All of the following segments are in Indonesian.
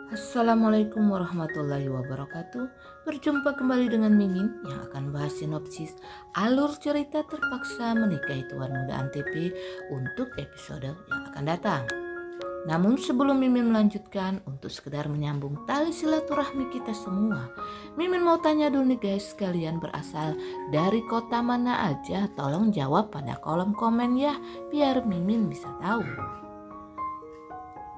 Assalamualaikum warahmatullahi wabarakatuh. Berjumpa kembali dengan Mimin yang akan bahas sinopsis alur cerita terpaksa menikahi Tuan Muda Antv untuk episode yang akan datang. Namun sebelum Mimin melanjutkan, untuk sekedar menyambung tali silaturahmi kita semua, Mimin mau tanya dulu nih guys, kalian berasal dari kota mana aja? Tolong jawab pada kolom komen ya, biar Mimin bisa tahu.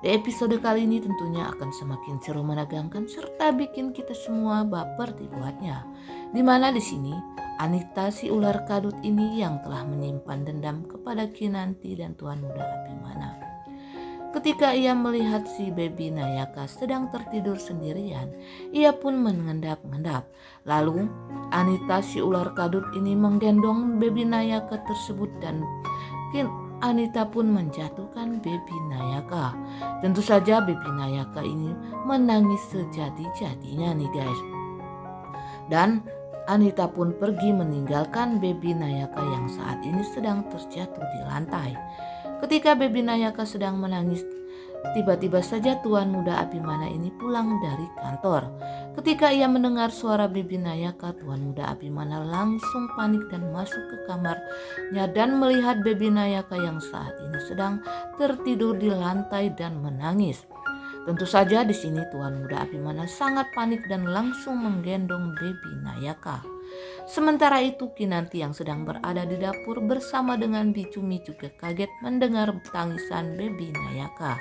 Di episode kali ini tentunya akan semakin seru, menegangkan, serta bikin kita semua baper dibuatnya. Dimana di sini Anita si ular kadut ini yang telah menyimpan dendam kepada Kinanti dan Tuan Muda Abimana. Ketika ia melihat si Baby Nayaka sedang tertidur sendirian, ia pun mengendap-endap. Lalu Anita si ular kadut ini menggendong Baby Nayaka tersebut dan Anita pun menjatuhkan Baby Nayaka. Tentu saja Baby Nayaka ini menangis sejadi-jadinya nih guys. Dan Anita pun pergi meninggalkan Baby Nayaka yang saat ini sedang terjatuh di lantai. Ketika Baby Nayaka sedang menangis, tiba-tiba saja Tuan Muda Abimana ini pulang dari kantor. Ketika ia mendengar suara Baby Nayaka, Tuan Muda Abimana langsung panik dan masuk ke kamarnya dan melihat Baby Nayaka yang saat ini sedang tertidur di lantai dan menangis. Tentu saja di sini Tuan Muda Abimana sangat panik dan langsung menggendong Baby Nayaka. Sementara itu Kinanti yang sedang berada di dapur bersama dengan Bicumi juga kaget mendengar tangisan Baby Nayaka.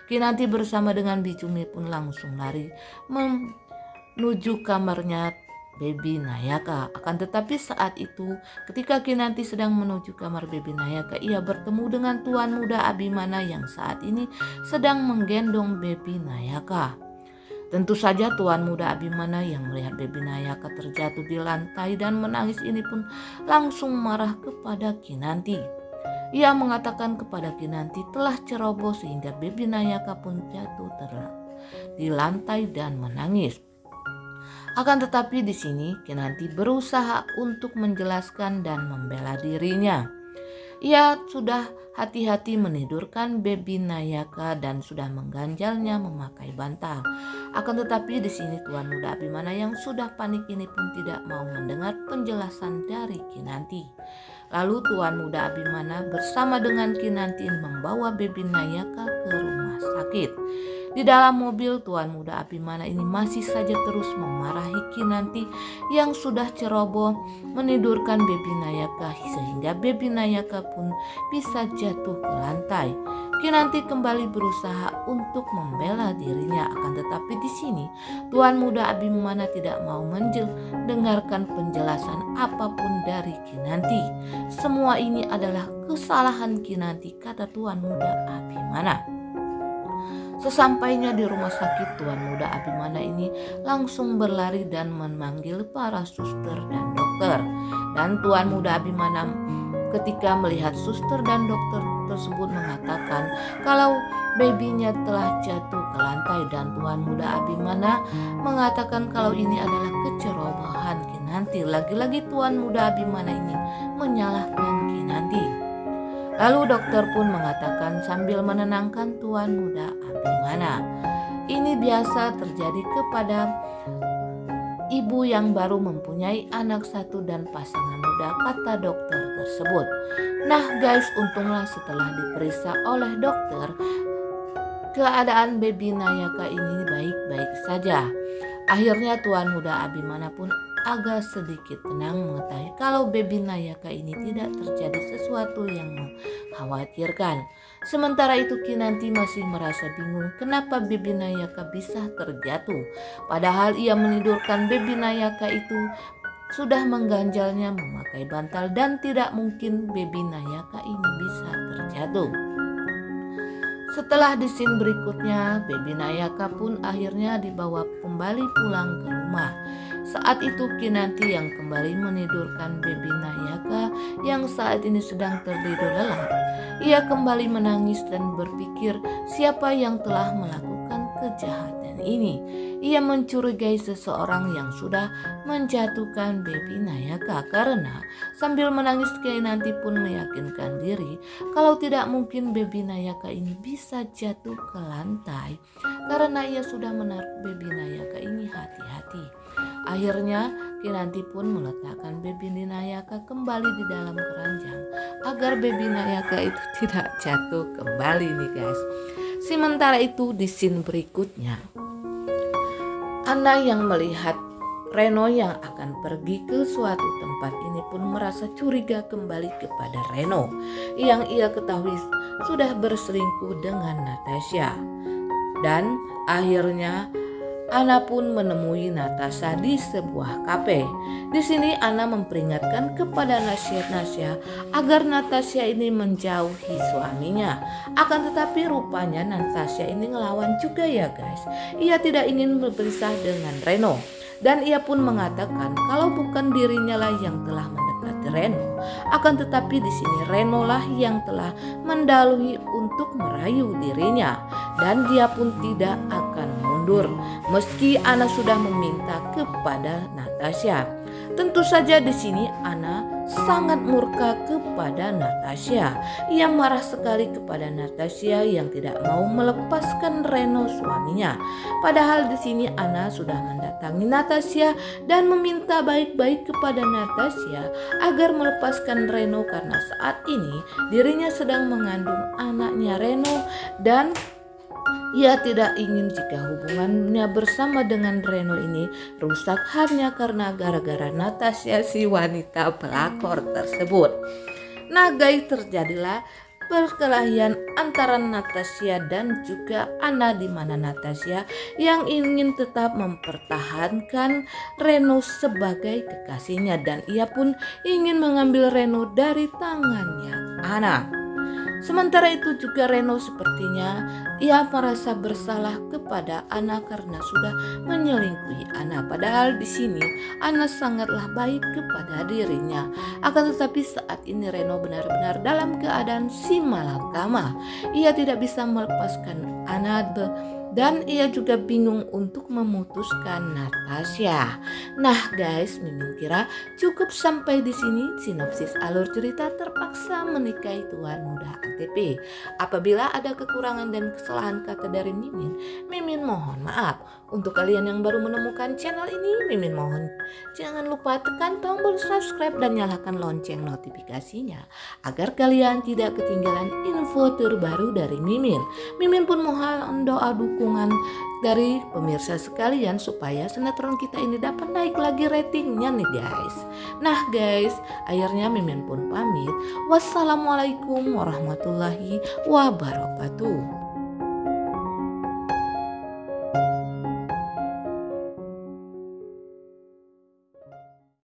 Kinanti bersama dengan Bicumi pun langsung lari menuju kamarnya Baby Nayaka. Akan tetapi saat itu ketika Kinanti sedang menuju kamar Baby Nayaka, ia bertemu dengan Tuan Muda Abimana yang saat ini sedang menggendong Baby Nayaka. Tentu saja Tuan Muda Abimana yang melihat Baby Nayaka terjatuh di lantai dan menangis ini pun langsung marah kepada Kinanti. Ia mengatakan kepada Kinanti telah ceroboh sehingga Baby Nayaka pun jatuh di lantai dan menangis. Akan tetapi di sini Kinanti berusaha untuk menjelaskan dan membela dirinya. Ia sudah hati-hati menidurkan Baby Nayaka dan sudah mengganjalnya memakai bantal. Akan tetapi di sini Tuan Muda Abimana yang sudah panik ini pun tidak mau mendengar penjelasan dari Kinanti. Lalu Tuan Muda Abimana bersama dengan Kinanti membawa Baby Nayaka ke rumah sakit. Di dalam mobil Tuan Muda Abimana ini masih saja terus memarahi Kinanti yang sudah ceroboh menidurkan Baby Nayaka sehingga Baby Nayaka pun bisa jatuh ke lantai. Kinanti kembali berusaha untuk membela dirinya, akan tetapi di sini Tuan Muda Abimana tidak mau mendengarkan penjelasan apapun dari Kinanti. Semua ini adalah kesalahan Kinanti, kata Tuan Muda Abimana. Sesampainya di rumah sakit, Tuan Muda Abimana ini langsung berlari dan memanggil para suster dan dokter. Dan Tuan Muda Abimana ketika melihat suster dan dokter tersebut mengatakan kalau babynya telah jatuh ke lantai, dan Tuan Muda Abimana mengatakan kalau ini adalah kecerobohan Kinanti. Lagi-lagi Tuan Muda Abimana ini menyalahkan Kinanti. Lalu dokter pun mengatakan sambil menenangkan Tuan Muda Abimana, ini biasa terjadi kepada ibu yang baru mempunyai anak satu dan pasangan muda, kata dokter tersebut. Nah guys, untunglah setelah diperiksa oleh dokter, keadaan Baby Nayaka ini baik-baik saja. Akhirnya Tuan Muda Abimana pun agak sedikit tenang mengetahui kalau Baby Nayaka ini tidak terjadi sesuatu yang mengkhawatirkan. Sementara itu Kinanti masih merasa bingung kenapa Baby Nayaka bisa terjatuh. Padahal ia menidurkan Baby Nayaka itu sudah mengganjalnya memakai bantal dan tidak mungkin Baby Nayaka ini bisa terjatuh. Setelah di scene berikutnya, Baby Nayaka pun akhirnya dibawa kembali pulang ke rumah. Saat itu Kinanti yang kembali menidurkan Baby Nayaka yang saat ini sedang tertidur lelap. Ia kembali menangis dan berpikir siapa yang telah melakukan kejahatan ini. Ia mencurigai seseorang yang sudah menjatuhkan Baby Nayaka karena sambil menangis Kinanti pun meyakinkan diri kalau tidak mungkin Baby Nayaka ini bisa jatuh ke lantai karena ia sudah menaruh Baby Nayaka ini hati-hati. Akhirnya Kinanti pun meletakkan Baby Nayaka kembali di dalam keranjang agar Baby Nayaka itu tidak jatuh kembali nih guys. Sementara itu di scene berikutnya, Anna yang melihat Reno yang akan pergi ke suatu tempat ini pun merasa curiga kembali kepada Reno yang ia ketahui sudah berselingkuh dengan Natasha. Dan akhirnya Anna pun menemui Natasha di sebuah kafe. Di sini Anna memperingatkan kepada Nasya agar Natasha ini menjauhi suaminya. Akan tetapi rupanya Natasha ini ngelawan juga ya guys. Ia tidak ingin berpisah dengan Reno. Dan ia pun mengatakan kalau bukan dirinya lah yang telah mendekati Reno, akan tetapi di sini Reno lah yang telah mendahului untuk merayu dirinya, dan dia pun tidak akan mundur meski Anna sudah meminta kepada Natasha. Tentu saja di sini Anna sangat murka kepada Natasha. Ia marah sekali kepada Natasha yang tidak mau melepaskan Reno suaminya. Padahal di sini Anna sudah mendatangi Natasha dan meminta baik-baik kepada Natasha agar melepaskan Reno karena saat ini dirinya sedang mengandung anaknya Reno dan ia tidak ingin jika hubungannya bersama dengan Reno ini rusak hanya karena gara-gara Natasha si wanita pelakor tersebut. Nah guys, terjadilah perkelahian antara Natasha dan juga Anna di mana Natasha yang ingin tetap mempertahankan Reno sebagai kekasihnya dan ia pun ingin mengambil Reno dari tangannya Anna. Sementara itu juga Reno sepertinya ia merasa bersalah kepada Anna karena sudah menyelingkuhi Anna. Padahal di sini Anna sangatlah baik kepada dirinya. Akan tetapi saat ini Reno benar-benar dalam keadaan si malakama. Ia tidak bisa melepaskan Anna dan ia juga bingung untuk memutuskan Natasha. Nah guys, Mimin kira cukup sampai di sini sinopsis alur cerita Terpaksa Menikahi Tuan Muda ATP. Apabila ada kekurangan dan kesalahan kata dari Mimin mohon maaf. Untuk kalian yang baru menemukan channel ini, Mimin mohon jangan lupa tekan tombol subscribe dan nyalakan lonceng notifikasinya agar kalian tidak ketinggalan info terbaru dari Mimin. Mimin pun mohon doa dukungan dari pemirsa sekalian supaya sinetron kita ini dapat naik lagi ratingnya nih guys. Nah guys, akhirnya Mimin pun pamit. Wassalamualaikum warahmatullahi wabarakatuh.